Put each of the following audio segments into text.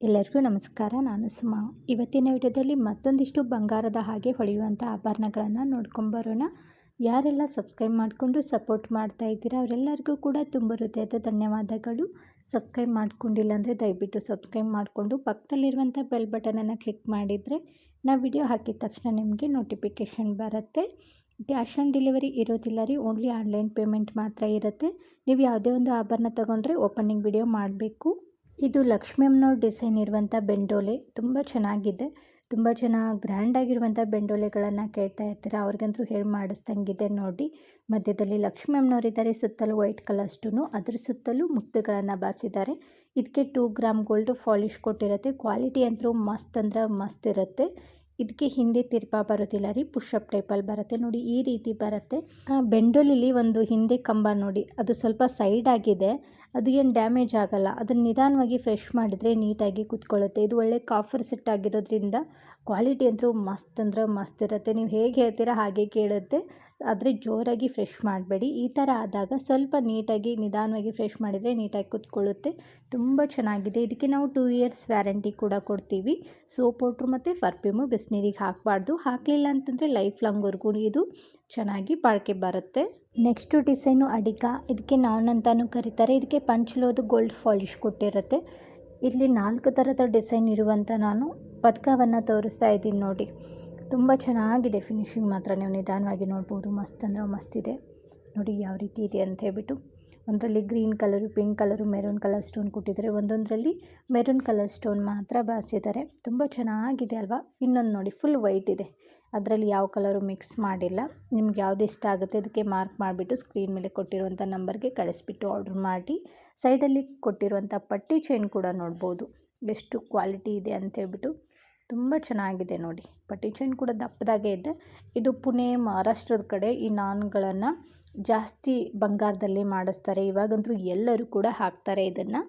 ಎಲ್ಲರಿಗೂ ನಮಸ್ಕಾರ. ನಾನು ಸುಮಾ. ಇವತ್ತಿನ ವಿಡಿಯೋದಲ್ಲಿ ಮತ್ತೊಂದಿಷ್ಟು ಬಂಗಾರದ ಹಾಗೆ ಹೊಳೆಯುವಂಥ ಆಭರಣಗಳನ್ನು ನೋಡ್ಕೊಂಬರೋಣ. ಯಾರೆಲ್ಲ ಸಬ್ಸ್ಕ್ರೈಬ್ ಮಾಡಿಕೊಂಡು ಸಪೋರ್ಟ್ ಮಾಡ್ತಾ ಇದ್ದೀರಾ ಅವರೆಲ್ಲರಿಗೂ ಕೂಡ ತುಂಬ ಹೃದಯದ ಧನ್ಯವಾದಗಳು. ಸಬ್ಸ್ಕ್ರೈಬ್ ಮಾಡ್ಕೊಂಡಿಲ್ಲ ಅಂದರೆ ದಯವಿಟ್ಟು ಸಬ್ಸ್ಕ್ರೈಬ್ ಮಾಡಿಕೊಂಡು ಪಕ್ಕದಲ್ಲಿರುವಂಥ ಬೆಲ್ ಬಟನನ್ನು ಕ್ಲಿಕ್ ಮಾಡಿದರೆ ನಾವು ವಿಡಿಯೋ ಹಾಕಿದ ತಕ್ಷಣ ನಿಮಗೆ ನೋಟಿಫಿಕೇಷನ್ ಬರುತ್ತೆ. ಕ್ಯಾಶ್ ಆನ್ ಡೆಲಿವರಿ ಇರೋದಿಲ್ಲ ರೀ, ಓನ್ಲಿ ಆನ್ಲೈನ್ ಪೇಮೆಂಟ್ ಮಾತ್ರ ಇರುತ್ತೆ. ನೀವು ಯಾವುದೇ ಒಂದು ಆಭರಣ ತೊಗೊಂಡ್ರೆ ಓಪನಿಂಗ್ ವಿಡಿಯೋ ಮಾಡಬೇಕು. ಇದು ಲಕ್ಷ್ಮಿ ಅಮ್ಮನವ್ರ ಡಿಸೈನ್ ಇರುವಂಥ ಬೆಂಡೋಲೆ ತುಂಬ ಚೆನ್ನಾಗಿದೆ. ತುಂಬ ಜನ ಗ್ರ್ಯಾಂಡಾಗಿರುವಂಥ ಬೆಂಡೋಲೆಗಳನ್ನು ಕೇಳ್ತಾ ಇರ್ತಾರೆ, ಅವ್ರಿಗಂತೂ ಹೇಳಿ ಮಾಡಿಸ್ದಂಗಿದೆ ನೋಡಿ. ಮಧ್ಯದಲ್ಲಿ ಲಕ್ಷ್ಮಿ ಅಮ್ಮನವರಿದ್ದಾರೆ, ಸುತ್ತಲೂ ವೈಟ್ ಕಲರ್ ಸ್ಟೋನು, ಅದ್ರ ಸುತ್ತಲೂ ಮುತ್ತುಗಳನ್ನು ಬಾಸಿದ್ದಾರೆ. ಇದಕ್ಕೆ 2 ಗ್ರಾಮ್ ಗೋಲ್ಡ್ ಪಾಲಿಶ್ ಕೊಟ್ಟಿರುತ್ತೆ. ಕ್ವಾಲಿಟಿ ಅಂತೂ ಮಸ್ತ್ ಅಂದ್ರೆ ಮಸ್ತ್ ಇರುತ್ತೆ. ಇದಕ್ಕೆ ಹಿಂದೆ ತಿರ್ಪಾ ಬರೋದಿಲ್ಲ ರೀ, ಪುಷಪ್ ಟೈಪಲ್ಲಿ ಬರುತ್ತೆ ನೋಡಿ, ಈ ರೀತಿ ಬರುತ್ತೆ. ಬೆಂಡೋಲಿಲಿ ಒಂದು ಹಿಂದೆ ಕಂಬ ನೋಡಿ, ಅದು ಸ್ವಲ್ಪ ಸೈಡ್ ಆಗಿದೆ, ಅದು ಏನು ಡ್ಯಾಮೇಜ್ ಆಗಲ್ಲ. ಅದನ್ನು ನಿಧಾನವಾಗಿ ಫ್ರೆಶ್ ಮಾಡಿದರೆ ನೀಟಾಗಿ ಕೂತ್ಕೊಳ್ಳುತ್ತೆ. ಇದು ಒಳ್ಳೆ ಕಾಫರ್ ಸೆಟ್ ಆಗಿರೋದ್ರಿಂದ ಕ್ವಾಲಿಟಿ ಅಂತೂ ಮಸ್ತ್ ಅಂದ್ರೆ ಮಸ್ತ್ ಇರುತ್ತೆ. ನೀವು ಹೇಗೆ ಹೇಳ್ತೀರಾ ಹಾಗೆ ಕೇಳುತ್ತೆ. ಆದರೆ ಜೋರಾಗಿ ಫ್ರೆಶ್ ಮಾಡಬೇಡಿ. ಈ ಥರ ಆದಾಗ ಸ್ವಲ್ಪ ನೀಟಾಗಿ ನಿಧಾನವಾಗಿ ಫ್ರೆಶ್ ಮಾಡಿದರೆ ನೀಟಾಗಿ ಕೂತ್ಕೊಳ್ಳುತ್ತೆ. ತುಂಬ ಚೆನ್ನಾಗಿದೆ. ಇದಕ್ಕೆ ನಾವು 2 ಇಯರ್ಸ್ ವ್ಯಾರಂಟಿ ಕೂಡ ಕೊಡ್ತೀವಿ. ಸೋಪ್ ಪೌಡ್ರು ಮತ್ತು ಪರ್ಫ್ಯೂಮು ಬಿಸಿನೀರಿಗೆ ಹಾಕಬಾರ್ದು. ಹಾಕಲಿಲ್ಲ ಅಂತಂದರೆ ಲೈಫ್ ಲಾಂಗ್ವರೆಗೂ ಇದು ಚೆನ್ನಾಗಿ ಬಾಳಿಕೆ ಬರುತ್ತೆ. ನೆಕ್ಸ್ಟು ಡಿಸೈನು ಅಡಿಗ. ಇದಕ್ಕೆ ನಾನ್ ಅಂತಾನೂ ಕರೀತಾರೆ. ಇದಕ್ಕೆ ಪಂಚಲೋದು ಗೋಲ್ಡ್ ಪಾಲಿಶ್ ಕೊಟ್ಟಿರುತ್ತೆ. ಇಲ್ಲಿ 4 ಥರದ ಡಿಸೈನ್ ಇರುವಂಥ ನಾನು ಪದಕವನ್ನು ತೋರಿಸ್ತಾ ಇದ್ದೀನಿ ನೋಡಿ. ತುಂಬ ಚೆನ್ನಾಗಿದೆ ಫಿನಿಶಿಂಗ್ ಮಾತ್ರ, ನೀವು ನಿಧಾನವಾಗಿ ನೋಡ್ಬೋದು. ಮಸ್ತ್ ಅಂದ್ರೆ ಮಸ್ತ್ ಇದೆ ನೋಡಿ ಯಾವ ರೀತಿ ಇದೆ ಅಂತ ಹೇಳ್ಬಿಟ್ಟು. ಒಂದರಲ್ಲಿ green colour, pink colour, maroon colour stone ಕೊಟ್ಟಿದ್ದಾರೆ. ಒಂದೊಂದರಲ್ಲಿ ಮೆರೂನ್ ಕಲರ್ ಸ್ಟೋನ್ ಮಾತ್ರ ಬಾರಿಸಿದ್ದಾರೆ. ತುಂಬ ಚೆನ್ನಾಗಿದೆ ಅಲ್ವಾ. ಇನ್ನೊಂದು ನೋಡಿ, ಫುಲ್ ವೈಟ್ ಇದೆ, ಅದರಲ್ಲಿ ಯಾವ ಕಲರು ಮಿಕ್ಸ್ ಮಾಡಿಲ್ಲ. ನಿಮ್ಗೆ ಯಾವ್ದು ಇಷ್ಟ ಆಗುತ್ತೆ ಅದಕ್ಕೆ ಮಾರ್ಕ್ ಮಾಡಿಬಿಟ್ಟು ಸ್ಕ್ರೀನ್ ಮೇಲೆ ಕೊಟ್ಟಿರುವಂಥ ನಂಬರ್ಗೆ ಕಳಿಸ್ಬಿಟ್ಟು ಆರ್ಡ್ರ್ ಮಾಡಿ. ಸೈಡಲ್ಲಿ ಕೊಟ್ಟಿರುವಂಥ ಪಟ್ಟಿ ಚೈನ್ ಕೂಡ ನೋಡ್ಬೋದು ಎಷ್ಟು ಕ್ವಾಲಿಟಿ ಇದೆ ಅಂತೇಳ್ಬಿಟ್ಟು. ತುಂಬ ಚೆನ್ನಾಗಿದೆ ನೋಡಿ. ಪಟ್ಟಿ ಚೈನ್ ಕೂಡ ದಪ್ಪದಾಗೆ ಇದೆ. ಇದು ಪುಣೆ, ಮಹಾರಾಷ್ಟ್ರದ ಕಡೆ ಈ ನಾನ್ಗಳನ್ನು ಜಾಸ್ತಿ ಬಂಗಾರದಲ್ಲಿ ಮಾಡಿಸ್ತಾರೆ. ಇವಾಗಂತೂ ಎಲ್ಲರೂ ಕೂಡ ಹಾಕ್ತಾರೆ ಇದನ್ನು.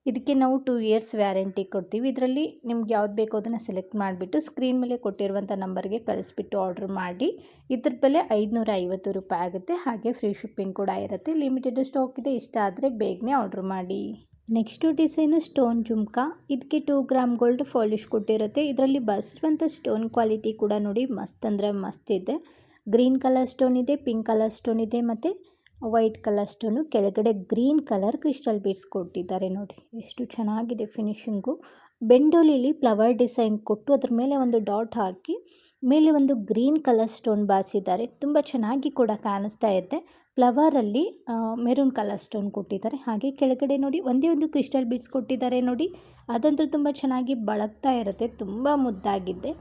ಇದಕ್ಕೆ ನಾವು 2 ಇಯರ್ಸ್ ವ್ಯಾರಂಟಿ ಕೊಡ್ತೀವಿ. ಇದರಲ್ಲಿ ನಿಮ್ಗೆ ಯಾವ್ದು ಬೇಕೋ ಅದನ್ನು ಸೆಲೆಕ್ಟ್ ಮಾಡಿಬಿಟ್ಟು ಸ್ಕ್ರೀನ್ ಮೇಲೆ ಕೊಟ್ಟಿರುವಂಥ ನಂಬರ್ಗೆ ಕಳಿಸ್ಬಿಟ್ಟು ಆರ್ಡ್ರ್ ಮಾಡಿ. ಇದ್ರ ಬೆಲೆ 550 ರೂಪಾಯಿ ಆಗುತ್ತೆ. ಹಾಗೆ ಫ್ರೀ ಶಿಪ್ಪಿಂಗ್ ಕೂಡ ಇರುತ್ತೆ. ಲಿಮಿಟೆಡ್ ಸ್ಟಾಕ್ ಇದೆ, ಇಷ್ಟ ಆದರೆ ಬೇಗನೆ ಆರ್ಡ್ರ್ ಮಾಡಿ. Next design stone jhumka. ಇದಕ್ಕೆ 2 ಗ್ರಾಮ್ ಗೋಲ್ಡ್ ಪಾಲಿಶ್ ಕೊಟ್ಟಿರುತ್ತೆ. ಇದರಲ್ಲಿ ಬಸಿರುವಂಥ ಸ್ಟೋನ್ ಕ್ವಾಲಿಟಿ ಕೂಡ ನೋಡಿ ಮಸ್ತ್ ಅಂದರೆ ಮಸ್ತ್ ಇದೆ. ಗ್ರೀನ್ ಕಲರ್ ಸ್ಟೋನ್ ಇದೆ, ಪಿಂಕ್ ಕಲರ್ ಸ್ಟೋನ್ ಇದೆ ಮತ್ತು ವೈಟ್ ಕಲರ್ ಸ್ಟೋನು. ಕೆಳಗಡೆ ಗ್ರೀನ್ ಕಲರ್ ಕ್ರಿಸ್ಟಲ್ ಬೀಡ್ಸ್ ಕೊಟ್ಟಿದ್ದಾರೆ ನೋಡಿ, ಎಷ್ಟು ಚೆನ್ನಾಗಿದೆ ಫಿನಿಶಿಂಗು. ಬೆಂಡೋಲಿಲಿ ಫ್ಲವರ್ ಡಿಸೈನ್ ಕೊಟ್ಟು ಅದ್ರ ಮೇಲೆ ಒಂದು ಡಾಟ್ ಹಾಕಿ ಮೇಲೆ ಒಂದು ಗ್ರೀನ್ ಕಲರ್ ಸ್ಟೋನ್ ಬಾರಿಸಿದ್ದಾರೆ. ತುಂಬ ಚೆನ್ನಾಗಿ ಕೂಡ ಕಾಣಿಸ್ತಾ ಇದೆ. ಫ್ಲವರಲ್ಲಿ ಮೆರೂನ್ ಕಲರ್ ಸ್ಟೋನ್ ಕೊಟ್ಟಿದ್ದಾರೆ. ಹಾಗೆ ಕೆಳಗಡೆ ನೋಡಿ ಒಂದೇ ಒಂದು ಕ್ರಿಸ್ಟಲ್ ಬೀಡ್ಸ್ ಕೊಟ್ಟಿದ್ದಾರೆ ನೋಡಿ, ಅದಂತೂ ತುಂಬ ಚೆನ್ನಾಗಿ ಬಳಕ್ತಾ ಇರುತ್ತೆ, ತುಂಬ ಮುದ್ದಾಗಿದೆ.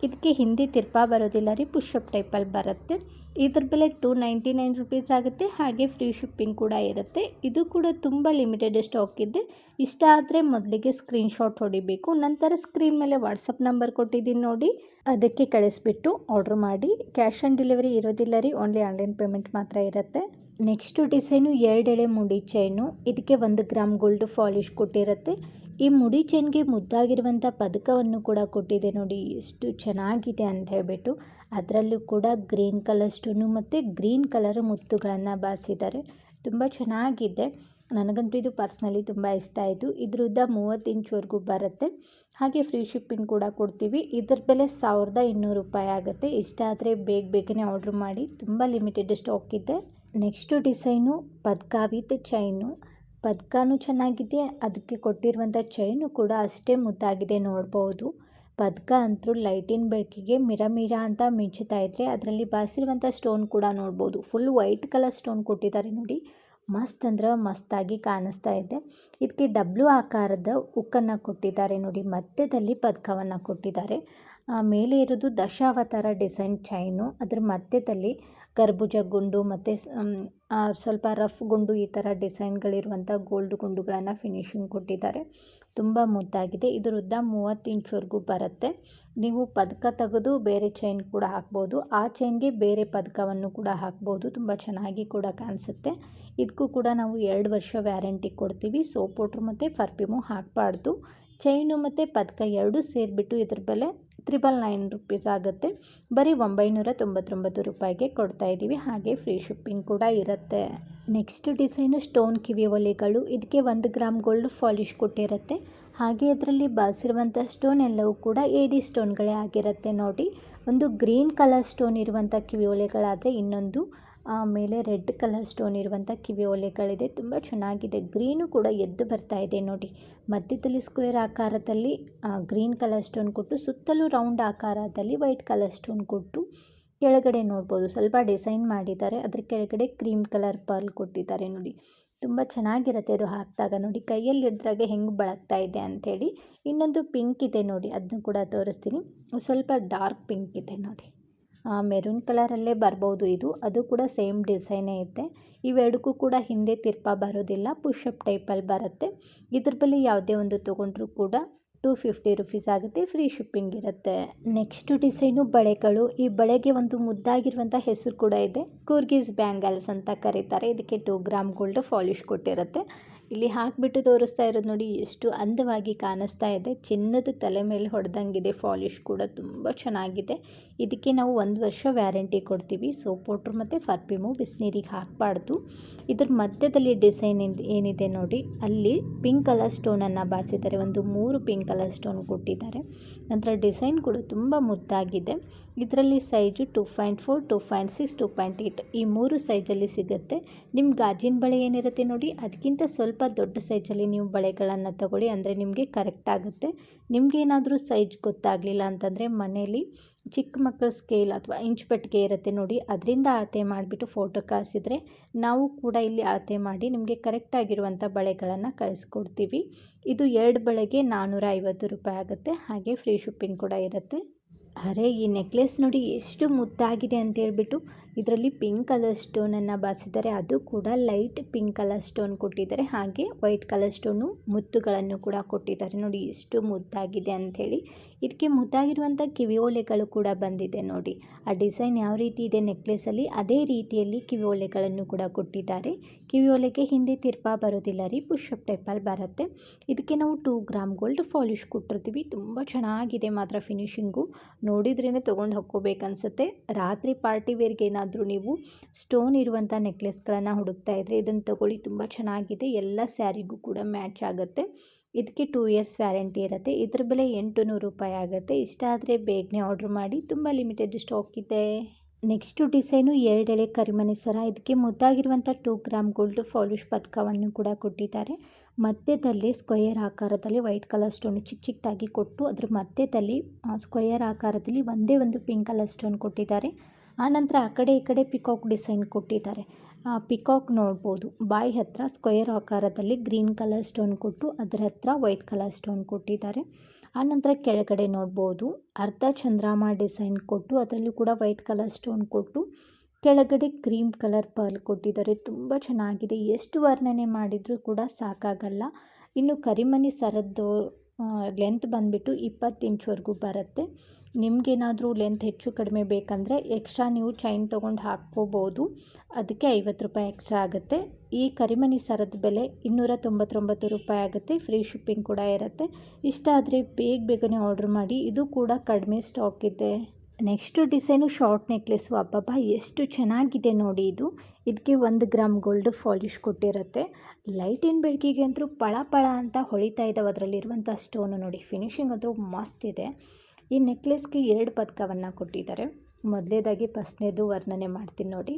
ಇದಕ್ಕೆ ಹಿಂದೆ ತಿರ್ಪಾ ಬರೋದಿಲ್ಲ ರೀ, ಪುಷಪ್ ಟೈಪಲ್ಲಿ ಬರುತ್ತೆ. ಇದ್ರ ಬೆಲೆ 299 ರುಪೀಸ್ ಆಗುತ್ತೆ. ಹಾಗೆ ಫ್ರೀ ಶಿಪ್ಪಿಂಗ್ ಕೂಡ ಇರುತ್ತೆ. ಇದು ಕೂಡ ತುಂಬ ಲಿಮಿಟೆಡ್ ಸ್ಟಾಕ್ ಇದೆ. ಇಷ್ಟ ಆದರೆ ಮೊದಲಿಗೆ ಸ್ಕ್ರೀನ್ಶಾಟ್ ಹೊಡಿಬೇಕು, ನಂತರ ಸ್ಕ್ರೀನ್ ಮೇಲೆ ವಾಟ್ಸಪ್ ನಂಬರ್ ಕೊಟ್ಟಿದ್ದೀನಿ ನೋಡಿ, ಅದಕ್ಕೆ ಕಳಿಸ್ಬಿಟ್ಟು ಆರ್ಡ್ರ್ ಮಾಡಿ. ಕ್ಯಾಶ್ ಆನ್ ಡೆಲಿವರಿ ಇರೋದಿಲ್ಲ ರೀ, ಓನ್ಲಿ ಆನ್ಲೈನ್ ಪೇಮೆಂಟ್ ಮಾತ್ರ ಇರುತ್ತೆ. ನೆಕ್ಸ್ಟು ಡಿಸೈನು 2 ಎಳೆ ಮುಡಿ ಚೈನು. ಇದಕ್ಕೆ 1 ಗ್ರಾಮ್ ಗೋಲ್ಡ್ ಪಾಲಿಶ್ ಕೊಟ್ಟಿರುತ್ತೆ. ಈ ಮುಡಿ ಚೈನ್ಗೆ ಮುದ್ದಾಗಿರುವಂಥ ಪದಕವನ್ನು ಕೂಡ ಕೊಟ್ಟಿದೆ ನೋಡಿ, ಎಷ್ಟು ಚೆನ್ನಾಗಿದೆ ಅಂತ ಹೇಳ್ಬಿಟ್ಟು. ಅದರಲ್ಲೂ ಕೂಡ ಗ್ರೀನ್ ಕಲರ್ ಸ್ಟೋನು ಮತ್ತು ಗ್ರೀನ್ ಕಲರ್ ಮುತ್ತುಗಳನ್ನು ಬಾರಿಸಿದ್ದಾರೆ. ತುಂಬ ಚೆನ್ನಾಗಿದೆ. ನನಗಂತೂ ಇದು ಪರ್ಸ್ನಲಿ ತುಂಬ ಇಷ್ಟ ಆಯಿತು. ಇದ್ರ ಉದ್ದ 30 ಇಂಚ್ವರೆಗೂ ಬರುತ್ತೆ. ಹಾಗೆ ಫ್ರೀ ಶಿಪ್ಪಿಂಗ್ ಕೂಡ ಕೊಡ್ತೀವಿ. ಇದ್ರ ಬೆಲೆ 1200 ರೂಪಾಯಿ ಆಗುತ್ತೆ. ಇಷ್ಟ ಆದರೆ ಬೇಗನೆ ಆರ್ಡ್ರ್ ಮಾಡಿ, ತುಂಬ ಲಿಮಿಟೆಡ್ ಸ್ಟಾಕ್ ಇದೆ. ನೆಕ್ಸ್ಟು ಡಿಸೈನು ಪದಕ ವಿತ್ ಚೈನು. ಪದಕನೂ ಚೆನ್ನಾಗಿದೆ, ಅದಕ್ಕೆ ಕೊಟ್ಟಿರುವಂಥ ಚೈನು ಕೂಡ ಅಷ್ಟೇ ಮುದ್ದಾಗಿದೆ ನೋಡ್ಬೋದು. ಪದಕ ಅಂತೂ ಲೈಟಿನ ಬೆಳಕಿಗೆ ಮಿರ ಅಂತ ಮಿಂಚುತ್ತಾ ಇದ್ದರೆ ಅದರಲ್ಲಿ ಬಾರಿಸಿರುವಂಥ ಸ್ಟೋನ್ ಕೂಡ ನೋಡ್ಬೋದು. ಫುಲ್ ವೈಟ್ ಕಲರ್ ಸ್ಟೋನ್ ಕೊಟ್ಟಿದ್ದಾರೆ ನೋಡಿ, ಮಸ್ತ್ ಅಂದ್ರೆ ಮಸ್ತಾಗಿ ಕಾಣಿಸ್ತಾ ಇದೆ. ಇದಕ್ಕೆ ಡಬ್ಲ್ಯೂ ಆಕಾರದ ಉಕ್ಕನ್ನು ಕೊಟ್ಟಿದ್ದಾರೆ ನೋಡಿ, ಮಧ್ಯದಲ್ಲಿ ಪದಕವನ್ನು ಕೊಟ್ಟಿದ್ದಾರೆ. ಮೇಲೆ ಇರೋದು ದಶಾವತಾರ ಡಿಸೈನ್ ಚೈನು, ಅದರ ಮಧ್ಯದಲ್ಲಿ ಕರ್ಬೂಜ ಗುಂಡು ಮತ್ತು ಸ್ವಲ್ಪ ರಫ್ ಗುಂಡು, ಈ ಥರ ಡಿಸೈನ್ಗಳಿರುವಂಥ ಗೋಲ್ಡ್ ಗುಂಡುಗಳನ್ನು ಫಿನಿಶಿಂಗ್ ಕೊಟ್ಟಿದ್ದಾರೆ. ತುಂಬ ಮುದ್ದಾಗಿದೆ. ಇದರ ಉದ್ದ 30 ಇಂಚ್ವರೆಗೂ ಬರುತ್ತೆ. ನೀವು ಪದಕ ತೆಗೆದು ಬೇರೆ ಚೈನ್ ಕೂಡ ಹಾಕ್ಬೋದು, ಆ ಚೈನ್ಗೆ ಬೇರೆ ಪದಕವನ್ನು ಕೂಡ ಹಾಕ್ಬೋದು. ತುಂಬ ಚೆನ್ನಾಗಿ ಕೂಡ ಕಾಣಿಸುತ್ತೆ. ಇದಕ್ಕೂ ಕೂಡ ನಾವು 2 ವರ್ಷ ವ್ಯಾರಂಟಿ ಕೊಡ್ತೀವಿ. ಸೋಪ್ ಪೌಡ್ರು ಮತ್ತು ಪರ್ಫ್ಯೂಮು ಹಾಕಬಾರ್ದು. ಚೈನು ಮತ್ತು ಪದಕ ಎರಡೂ ಸೇರಿಬಿಟ್ಟು ಇದ್ರ ಬೆಲೆ 999 ರುಪೀಸ್ ಆಗುತ್ತೆ. ಬರೀ 999 ರೂಪಾಯಿಗೆ ಕೊಡ್ತಾ ಇದ್ದೀವಿ. ಹಾಗೆ ಫ್ರೀ ಶಿಪ್ಪಿಂಗ್ ಕೂಡ ಇರುತ್ತೆ. ನೆಕ್ಸ್ಟ್ ಡಿಸೈನು ಸ್ಟೋನ್ ಕಿವಿ ಒಲೆಗಳು. ಇದಕ್ಕೆ 1 ಗ್ರಾಮ್ ಗೋಲ್ಡ್ ಪಾಲಿಶ್ ಕೊಟ್ಟಿರುತ್ತೆ. ಹಾಗೆ ಇದರಲ್ಲಿ ಬಳಸಿರುವಂಥ ಸ್ಟೋನ್ ಎಲ್ಲವೂ ಕೂಡ ಏಡಿ ಸ್ಟೋನ್ಗಳೇ ಆಗಿರುತ್ತೆ ನೋಡಿ. ಒಂದು ಗ್ರೀನ್ ಕಲರ್ ಸ್ಟೋನ್ ಇರುವಂಥ ಕಿವಿ ಒಲೆಗಳಾದರೆ ಇನ್ನೊಂದು ಮೇಲೆ ರೆಡ್ ಕಲರ್ ಸ್ಟೋನ್ ಇರುವಂಥ ಕಿವಿ ಒಲೆಗಳಿದೆ. ತುಂಬ ಚೆನ್ನಾಗಿದೆ. ಗ್ರೀನು ಕೂಡ ಎದ್ದು ಬರ್ತಾ ಇದೆ ನೋಡಿ. ಮಧ್ಯದಲ್ಲಿ ಸ್ಕ್ವೇರ್ ಆಕಾರದಲ್ಲಿ ಗ್ರೀನ್ ಕಲರ್ ಸ್ಟೋನ್ ಕೊಟ್ಟು, ಸುತ್ತಲೂ ರೌಂಡ್ ಆಕಾರದಲ್ಲಿ ವೈಟ್ ಕಲರ್ ಸ್ಟೋನ್ ಕೊಟ್ಟು, ಕೆಳಗಡೆ ನೋಡ್ಬೋದು ಸ್ವಲ್ಪ ಡಿಸೈನ್ ಮಾಡಿದ್ದಾರೆ. ಅದ್ರ ಕೆಳಗಡೆ ಕ್ರೀಮ್ ಕಲರ್ ಪರ್ಲ್ ಕೊಟ್ಟಿದ್ದಾರೆ ನೋಡಿ. ತುಂಬ ಚೆನ್ನಾಗಿರುತ್ತೆ ಅದು ಹಾಕಿದಾಗ ನೋಡಿ. ಕೈಯಲ್ಲಿ ಹಿಡಿದ್ರಾಗೆ ಹೆಂಗೆ ಬಳಗ್ತಾ ಇದೆ ಅಂಥೇಳಿ. ಇನ್ನೊಂದು ಪಿಂಕ್ ಇದೆ ನೋಡಿ, ಅದನ್ನು ಕೂಡ ತೋರಿಸ್ತೀನಿ. ಸ್ವಲ್ಪ ಡಾರ್ಕ್ ಪಿಂಕ್ ಇದೆ ನೋಡಿ. ಮೆರೂನ್ ಕಲರಲ್ಲೇ ಬರ್ಬೋದು ಇದು. ಅದು ಕೂಡ ಸೇಮ್ ಡಿಸೈನೇ ಇದೆ. ಇವೆರಡಕ್ಕೂ ಕೂಡ ಹಿಂದೆ ತಿರ್ಪ ಬರೋದಿಲ್ಲ, ಪುಷಪ್ ಟೈಪಲ್ಲಿ ಬರುತ್ತೆ. ಇದ್ರ ಬೆಲೆ ಯಾವುದೇ ಒಂದು ತೊಗೊಂಡ್ರೂ ಕೂಡ 250 ರುಪೀಸ್ ಆಗುತ್ತೆ. ಫ್ರೀ ಶಿಪ್ಪಿಂಗ್ ಇರುತ್ತೆ. ನೆಕ್ಸ್ಟ್ ಡಿಸೈನು ಬಳೆಗಳು. ಈ ಬಳೆಗೆ ಒಂದು ಮುದ್ದಾಗಿರುವಂಥ ಹೆಸರು ಕೂಡ ಇದೆ. ಕೂರ್ಗಿಸ್ ಬ್ಯಾಂಗಲ್ಸ್ ಅಂತ ಕರೀತಾರೆ. ಇದಕ್ಕೆ 2 ಗ್ರಾಮ್ ಗೋಲ್ಡ್ ಪಾಲಿಶ್ ಕೊಟ್ಟಿರುತ್ತೆ. ಇಲ್ಲಿ ಹಾಕಿಬಿಟ್ಟು ತೋರಿಸ್ತಾ ಇರೋದು ನೋಡಿ, ಎಷ್ಟು ಅಂದವಾಗಿ ಕಾಣಿಸ್ತಾ ಇದೆ. ಚಿನ್ನದ ತಲೆ ಮೇಲೆ ಹೊಡೆದಂಗಿದೆ. ಪಾಲಿಶ್ ಕೂಡ ತುಂಬ ಚೆನ್ನಾಗಿದೆ. ಇದಕ್ಕೆ ನಾವು 1 ವರ್ಷ ವ್ಯಾರಂಟಿ ಕೊಡ್ತೀವಿ. ಸೋಪ್ ವಾಟ್ರ್ ಮತ್ತು ಪರ್ಫ್ಯೂಮು ಬಿಸಿನೀರಿಗೆ ಹಾಕಬಾರ್ದು. ಇದ್ರ ಮಧ್ಯದಲ್ಲಿ ಡಿಸೈನ್ ಏನಿದೆ ನೋಡಿ, ಅಲ್ಲಿ ಪಿಂಕ್ ಕಲರ್ ಸ್ಟೋನನ್ನು ಬಾಸಿದ್ದಾರೆ. ಒಂದು 3 ಪಿಂಕ್ ಕಲರ್ ಸ್ಟೋನ್ ಕೊಟ್ಟಿದ್ದಾರೆ. ನಂತರ ಡಿಸೈನ್ ಕೂಡ ತುಂಬ ಮುದ್ದಾಗಿದೆ. ಇದರಲ್ಲಿ ಸೈಜು 2.4, 2.6, 2.8 ಈ 3 ಸೈಜಲ್ಲಿ ಸಿಗುತ್ತೆ. ನಿಮ್ಮ ಗಾಜಿನ ಬಳೆ ಏನಿರುತ್ತೆ ನೋಡಿ, ಅದಕ್ಕಿಂತ ಸ್ವಲ್ಪ ದೊಡ್ಡ ಸೈಜಲ್ಲಿ ನೀವು ಬಳೆಗಳನ್ನು ತಗೊಳ್ಳಿ. ಅಂದರೆ ನಿಮಗೆ ಕರೆಕ್ಟ್ ಆಗುತ್ತೆ. ನಿಮಗೇನಾದರೂ ಸೈಜ್ ಗೊತ್ತಾಗಲಿಲ್ಲ ಅಂತಂದರೆ ಮನೇಲಿ ಚಿಕ್ಕ ಮಕ್ಕಳ ಸ್ಕೇಲ್ ಅಥವಾ ಇಂಚ್ ಪೆಟ್ಟಿಗೆ ಇರುತ್ತೆ ನೋಡಿ, ಅದರಿಂದ ಅಳತೆ ಮಾಡಿಬಿಟ್ಟು ಫೋಟೋ ಕಳಿಸಿದರೆ ನಾವು ಕೂಡ ಇಲ್ಲಿ ಅಳತೆ ಮಾಡಿ ನಿಮಗೆ ಕರೆಕ್ಟಾಗಿರುವಂಥ ಬಳೆಗಳನ್ನು ಕಳಿಸ್ಕೊಡ್ತೀವಿ. ಇದು 2 ಬಳೆಗೆ 450 ರೂಪಾಯಿ ಆಗುತ್ತೆ. ಹಾಗೆ ಫ್ರೀ ಶಿಪ್ಪಿಂಗ್ ಕೂಡ ಇರುತ್ತೆ. ಅರೆ, ಈ ನೆಕ್ಲೆಸ್ ನೋಡಿ ಎಷ್ಟು ಮುದ್ದಾಗಿದೆ ಅಂತೇಳ್ಬಿಟ್ಟು ಇದರಲ್ಲಿ ಪಿಂಕ್ ಕಲರ್ ಸ್ಟೋನನ್ನು ಬಾಸಿದ್ದಾರೆ. ಅದು ಕೂಡ ಲೈಟ್ ಪಿಂಕ್ ಕಲರ್ ಸ್ಟೋನ್ ಕೊಟ್ಟಿದ್ದಾರೆ. ಹಾಗೆ ವೈಟ್ ಕಲರ್ ಸ್ಟೋನು ಮುತ್ತುಗಳನ್ನು ಕೂಡ ಕೊಟ್ಟಿದ್ದಾರೆ ನೋಡಿ, ಎಷ್ಟು ಮುದ್ದಾಗಿದೆ ಅಂಥೇಳಿ. ಇದಕ್ಕೆ ಮುದ್ದಾಗಿರುವಂಥ ಕಿವಿ ಓಲೆಗಳು ಕೂಡ ಬಂದಿದೆ ನೋಡಿ. ಆ ಡಿಸೈನ್ ಯಾವ ರೀತಿ ಇದೆ ನೆಕ್ಲೆಸಲ್ಲಿ, ಅದೇ ರೀತಿಯಲ್ಲಿ ಕಿವಿ ಓಲೆಗಳನ್ನು ಕೂಡ ಕೊಟ್ಟಿದ್ದಾರೆ. ಕಿವಿ ಓಲೆಗೆ ಹಿಂದೆ ತಿರ್ಪ ಬರೋದಿಲ್ಲ ರೀ, ಪುಷಪ್ ಟೈಪಲ್ಲಿ ಬರುತ್ತೆ. ಇದಕ್ಕೆ ನಾವು 2 ಗ್ರಾಮ್ ಗೋಲ್ಡ್ ಪಾಲಿಶ್ ಕೊಟ್ಟಿರ್ತೀವಿ. ತುಂಬ ಚೆನ್ನಾಗಿದೆ ಮಾತ್ರ ಫಿನಿಶಿಂಗು. ನೋಡಿದ್ರೇ ತೊಗೊಂಡು ಹಾಕ್ಕೋಬೇಕನ್ಸುತ್ತೆ. ರಾತ್ರಿ ಪಾರ್ಟಿ ವೇರ್ಗೆ ಏನಾದರೂ ನೀವು ಸ್ಟೋನ್ ಇರುವಂಥ ನೆಕ್ಲೆಸ್ಗಳನ್ನು ಹುಡುಕ್ತಾ ಇದ್ದರೆ ಇದನ್ನು ತೊಗೊಳ್ಳಿ. ತುಂಬ ಚೆನ್ನಾಗಿದೆ. ಎಲ್ಲ ಸ್ಯಾರಿಗೂ ಕೂಡ ಮ್ಯಾಚ್ ಆಗುತ್ತೆ. ಇದಕ್ಕೆ 2 ಇಯರ್ಸ್ ವ್ಯಾರಂಟಿ ಇರುತ್ತೆ. ಇದ್ರ ಬೆಲೆ 800 ರೂಪಾಯಿ ಆಗುತ್ತೆ. ಇಷ್ಟ ಆದರೆ ಬೇಗನೆ ಆರ್ಡ್ರ್ ಮಾಡಿ, ತುಂಬ ಲಿಮಿಟೆಡ್ ಸ್ಟಾಕ್ ಇದೆ. ನೆಕ್ಸ್ಟು ಡಿಸೈನು 2 ಎಳೆ ಕರಿಮಣಿ ಸರ. ಇದಕ್ಕೆ ಮುದ್ದಾಗಿರುವಂಥ 2 ಗ್ರಾಮ್ ಗೋಲ್ಡ್ ಪಾಲಿಶ್ ಪದಕವನ್ನು ಕೂಡ ಕೊಟ್ಟಿದ್ದಾರೆ. ಮಧ್ಯದಲ್ಲಿ ಸ್ಕ್ವಯರ್ ಆಕಾರದಲ್ಲಿ ವೈಟ್ ಕಲರ್ ಸ್ಟೋನ್ ಚಿಕ್ಕದಾಗಿ ಕೊಟ್ಟು, ಅದ್ರ ಮಧ್ಯದಲ್ಲಿ ಸ್ಕ್ವಯರ್ ಆಕಾರದಲ್ಲಿ ಒಂದೇ ಒಂದು ಪಿಂಕ್ ಕಲರ್ ಸ್ಟೋನ್ ಕೊಟ್ಟಿದ್ದಾರೆ. ಆನಂತರ ಆ ಕಡೆ ಈ ಕಡೆ ಪಿಕಾಕ್ ಡಿಸೈನ್ ಕೊಟ್ಟಿದ್ದಾರೆ. ಪಿಕಾಕ್ ನೋಡ್ಬೋದು. ಬಾಯಿ ಹತ್ರ ಸ್ಕ್ವಯರ್ ಆಕಾರದಲ್ಲಿ ಗ್ರೀನ್ ಕಲರ್ ಸ್ಟೋನ್ ಕೊಟ್ಟು, ಅದರ ಹತ್ರ ವೈಟ್ ಕಲರ್ ಸ್ಟೋನ್ ಕೊಟ್ಟಿದ್ದಾರೆ. ಆನಂತರ ಕೆಳಗಡೆ ನೋಡ್ಬೋದು ಅರ್ಧ ಚಂದ್ರಮ ಡಿಸೈನ್ ಕೊಟ್ಟು, ಅದರಲ್ಲೂ ಕೂಡ ವೈಟ್ ಕಲರ್ ಸ್ಟೋನ್ ಕೊಟ್ಟು, ಕೆಳಗಡೆ ಕ್ರೀಮ್ ಕಲರ್ ಪರ್ಲ್ ಕೊಟ್ಟಿದ್ದಾರೆ. ತುಂಬ ಚೆನ್ನಾಗಿದೆ. ಎಷ್ಟು ವರ್ಣನೆ ಮಾಡಿದರೂ ಕೂಡ ಸಾಕಾಗಲ್ಲ. ಇನ್ನು ಕರಿಮಣಿ ಸರದ್ದು ಲೆಂತ್ ಬಂದುಬಿಟ್ಟು 20 ಇಂಚ್ವರೆಗೂ ಬರುತ್ತೆ. ನಿಮಗೇನಾದರೂ ಲೆಂತ್ ಹೆಚ್ಚು ಕಡಿಮೆ ಬೇಕಂದರೆ ಎಕ್ಸ್ಟ್ರಾ ನೀವು ಚೈನ್ ತೊಗೊಂಡು ಹಾಕ್ಕೋಬೋದು. ಅದಕ್ಕೆ 50 ರೂಪಾಯಿ ಎಕ್ಸ್ಟ್ರಾ ಆಗುತ್ತೆ. ಈ ಕರಿಮಣಿ ಸರದ ಬೆಲೆ 299 ರೂಪಾಯಿ ಆಗುತ್ತೆ. ಫ್ರೀ ಶಿಪ್ಪಿಂಗ್ ಕೂಡ ಇರುತ್ತೆ. ಇಷ್ಟ ಆದರೆ ಬೇಗನೆ ಆರ್ಡ್ರ್ ಮಾಡಿ. ಇದು ಕೂಡ ಕಡಿಮೆ ಸ್ಟಾಕ್ ಇದೆ. Next design short necklace. ಅಬ್ಬಬ್ಬ ಎಷ್ಟು ಚೆನ್ನಾಗಿದೆ ನೋಡಿ ಇದು. ಇದಕ್ಕೆ 1 ಗ್ರಾಮ್ ಗೋಲ್ಡ್ ಪಾಲಿಶ್ ಕೊಟ್ಟಿರುತ್ತೆ. ಲೈಟಿನ ಬೆಳಕಿಗೆ ಅಂತೂ ಪಳ ಅಂತ ಹೊಳಿತಾ ಇದ್ದಾವೆ ಅದರಲ್ಲಿರುವಂಥ ಸ್ಟೋನು ನೋಡಿ. ಫಿನಿಶಿಂಗ್ ಅಂತೂ ಮಸ್ತ್ ಇದೆ. ಈ ನೆಕ್ಲೆಸ್ಗೆ 2 ಪದಕವನ್ನು ಕೊಟ್ಟಿದ್ದಾರೆ. ಮೊದಲೇದಾಗಿ ಫಸ್ಟ್ನೇದು ವರ್ಣನೆ ಮಾಡ್ತೀನಿ ನೋಡಿ.